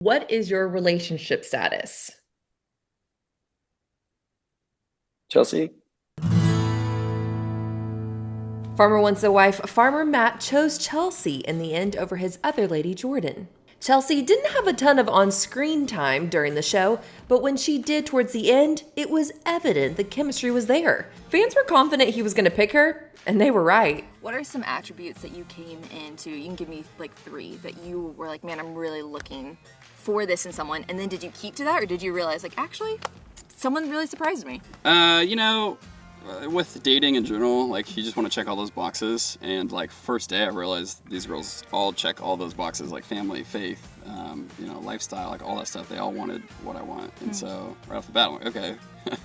What is your relationship status? Chelsea? Farmer Wants a Wife, Farmer Matt chose Chelsi in the end over his other lady, Jordyn. Chelsi didn't have a ton of on screen time during the show, but when she did towards the end, it was evident the chemistry was there. Fans were confident he was going to pick her, and they were right. What are some attributes that you came into? You can give me like three that you were like, man, I'm really looking for this in someone. And then did you keep to that, or did you realize like, actually, someone really surprised me? With dating in general, like you just want to check all those boxes. And like first day, I realized these girls all check all those boxes, like family, faith, lifestyle, like all that stuff. They all wanted what I want, and so right off the bat, I'm like, okay,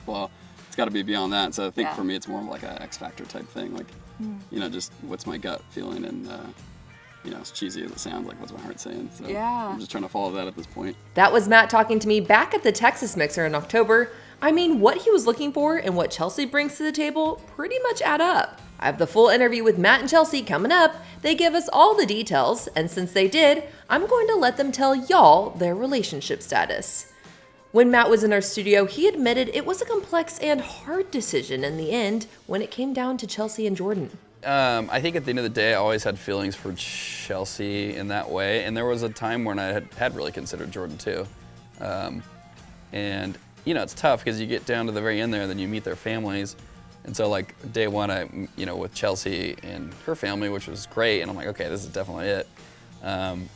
well, it's got to be beyond that. So I think for me, it's more of like an X Factor type thing, like just what's my gut feeling, and as cheesy as it sounds, like what's my heart saying. So I'm just trying to follow that at this point. That was Matt talking to me back at the Texas Mixer in October. I mean, what he was looking for and what Chelsi brings to the table pretty much add up. I have the full interview with Matt and Chelsi coming up. They give us all the details, and since they did, I'm going to let them tell y'all their relationship status. When Matt was in our studio, he admitted it was a complex and hard decision in the end when it came down to Chelsi and Jordyn. I think at the end of the day, I always had feelings for Chelsi in that way, and there was a time when I had really considered Jordyn too. And it's tough because you get down to the very end there, and then you meet their families. And so like day one, with Chelsi and her family, which was great, and I'm like, okay, this is definitely it. And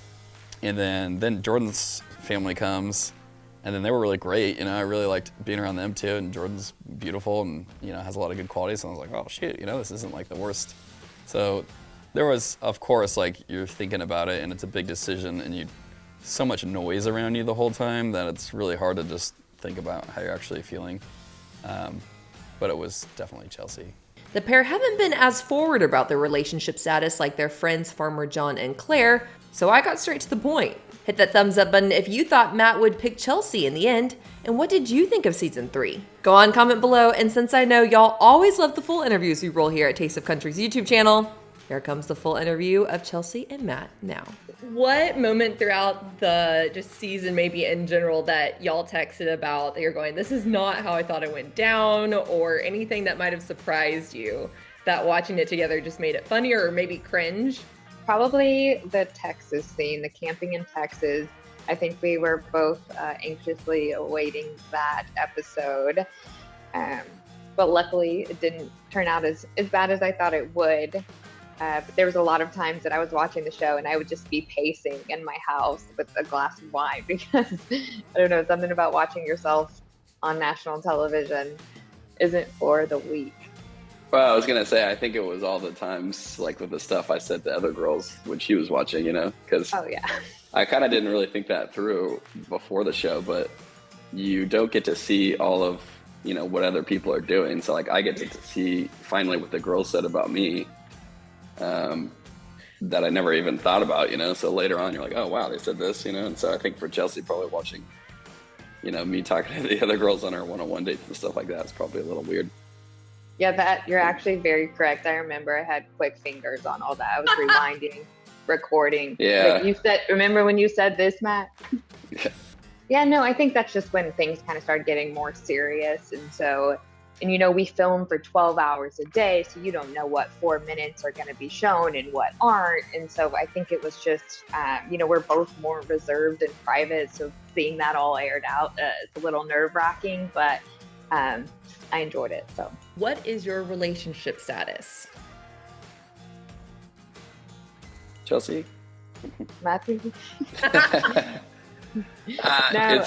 then Jordyn's family comes, and then they were really great. I really liked being around them too, and Jordyn's beautiful and, has a lot of good qualities. So I was like, oh shoot, this isn't like the worst. So there was, of course, like you're thinking about it, and it's a big decision, and so much noise around you the whole time that it's really hard to just think about how you're actually feeling. But it was definitely Chelsi. The pair haven't been as forward about their relationship status like their friends Farmer John and Claire, so I got straight to the point. Hit that thumbs up button if you thought Matt would pick Chelsi in the end, and what did you think of season 3? Go on, comment below, and since I know y'all always love the full interviews we roll here at Taste of Country's YouTube channel, here comes the full interview of Chelsi and Matt now. What moment throughout the just season, maybe in general, that y'all texted about that you're going, this is not how I thought it went down, or anything that might have surprised you that watching it together just made it funnier or maybe cringe? Probably the Texas scene, the camping in Texas. I think we were both anxiously awaiting that episode. But luckily it didn't turn out as bad as I thought it would. But there was a lot of times that I was watching the show and I would just be pacing in my house with a glass of wine because, I don't know, something about watching yourself on national television isn't for the weak. Well, I was going to say, I think it was all the times, like with the stuff I said to other girls when she was watching, because Oh, yeah. I kind of didn't really think that through before the show, but you don't get to see all of, what other people are doing. So like I get to see finally what the girls said about me. That I never even thought about, so later on you're like, oh wow, they said this, and so I think for Chelsi probably watching, me talking to the other girls on our one-on-one dates and stuff like that is probably a little weird. Yeah, that you're actually very correct. I remember I had quick fingers on all that. I was rewinding, recording. Yeah. Like remember when you said this, Matt? Yeah. Yeah, no, I think that's just when things kind of started getting more serious. And we film for 12 hours a day, so you don't know what 4 minutes are going to be shown and what aren't. And so I think it was just, we're both more reserved and private. So seeing that all aired out, it's a little nerve wracking, but I enjoyed it. So, what is your relationship status? Chelsea? Matthew? No.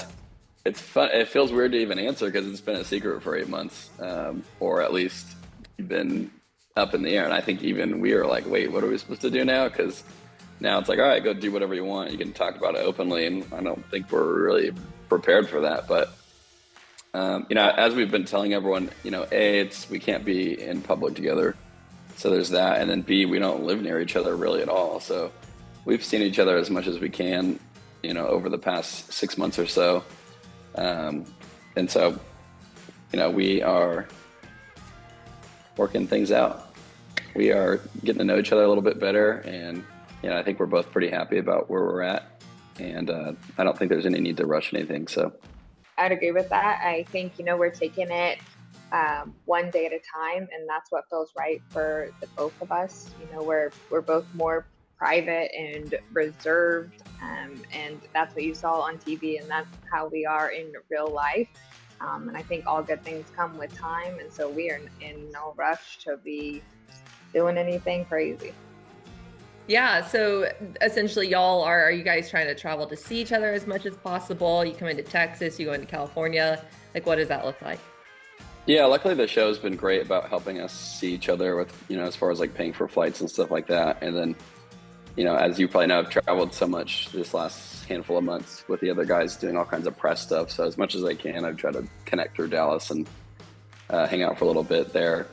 It's fun. It feels weird to even answer because it's been a secret for 8 months, or at least been up in the air. And I think even we are like, wait, what are we supposed to do now? Because now it's like, all right, go do whatever you want. You can talk about it openly. And I don't think we're really prepared for that. But, as we've been telling everyone, A, we can't be in public together. So there's that. And then B, we don't live near each other really at all. So we've seen each other as much as we can, over the past 6 months or so. And so, we are working things out. We are getting to know each other a little bit better. And, I think we're both pretty happy about where we're at. and I don't think there's any need to rush anything. So I'd agree with that. I think, we're taking it one day at a time, and that's what feels right for the both of us. We're both more private and reserved, and that's what you saw on TV, and that's how we are in real life. And I think all good things come with time, and so we are in no rush to be doing anything crazy. Yeah, so essentially are you guys trying to travel to see each other as much as possible? You come into Texas, you go into California. Like, what does that look like? yeah, luckily the show's been great about helping us see each other with, as far as like paying for flights and stuff like that. And then, as you probably know, I've traveled so much this last handful of months with the other guys doing all kinds of press stuff. So as much as I can, I've tried to connect through Dallas and hang out for a little bit there.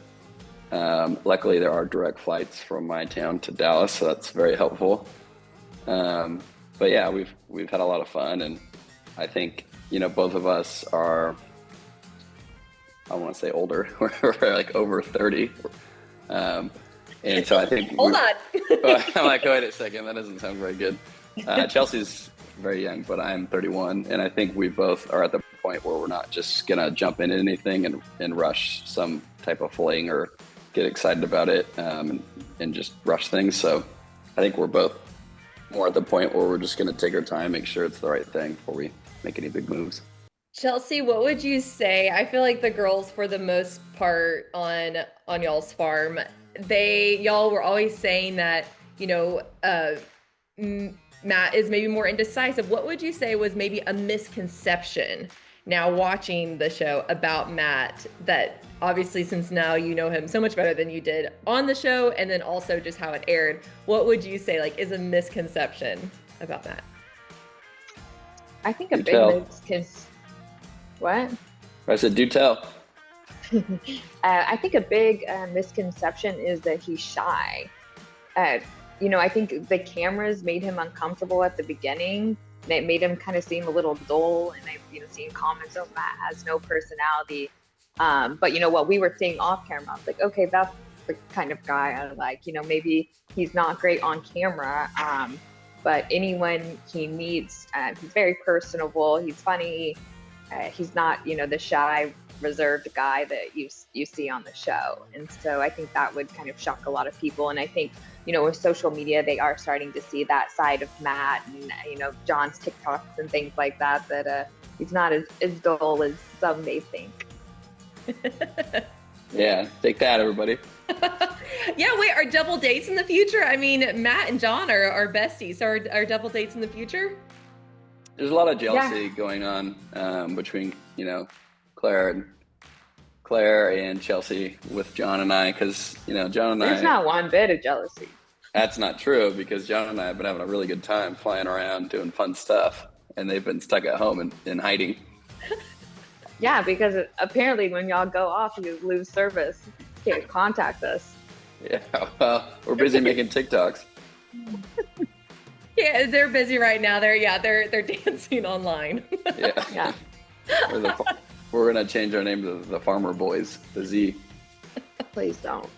Luckily, there are direct flights from my town to Dallas, so that's very helpful. But yeah, we've had a lot of fun, and I think both of us are, I want to say older. We're like over 30, and so I think. Hold on. I'm like, wait a second, that doesn't sound very good. Chelsi's very young, but I'm 31, and I think we both are at the point where we're not just gonna jump into anything and rush some type of fling or get excited about it and just rush things. So I think we're both more at the point where we're just going to take our time, make sure it's the right thing before we make any big moves. Chelsi, what would you say? I feel like the girls, for the most part, on y'all's farm, y'all were always saying that Matt is maybe more indecisive. What would you say was maybe a misconception now watching the show about Matt, that obviously, since now you know him so much better than you did on the show, and then also just how it aired, what would you say is a misconception about Matt? I think a Do big tell. What? I said, do tell. I think a big misconception is that he's shy. I think the cameras made him uncomfortable at the beginning. It made him kind of seem a little dull, and I've seen comments, "Oh, Matt has no personality." But what we were seeing off camera, I was like, okay, that's the kind of guy I like. Maybe he's not great on camera, but anyone he meets, he's very personable. He's funny. He's not, the shy, reserved guy that you see on the show. And so I think that would kind of shock a lot of people. And I think, with social media, they are starting to see that side of Matt and, John's TikToks and things like that, he's not as dull as some may think. Yeah, take that, everybody. Yeah, wait, are double dates in the future? I mean, Matt and John are besties. So are double dates in the future? There's a lot of jealousy going on between, Claire and Chelsi with John and I, because, John and There's not one bit of jealousy. That's not true, because John and I have been having a really good time flying around doing fun stuff, and they've been stuck at home in hiding. Yeah, because apparently when y'all go off, you lose service. You can't contact us. Yeah, well, we're busy making TikToks. Yeah, they're busy right now. They're dancing online. Yeah. We're gonna change our name to the Farmer Boys, the Z. Please don't.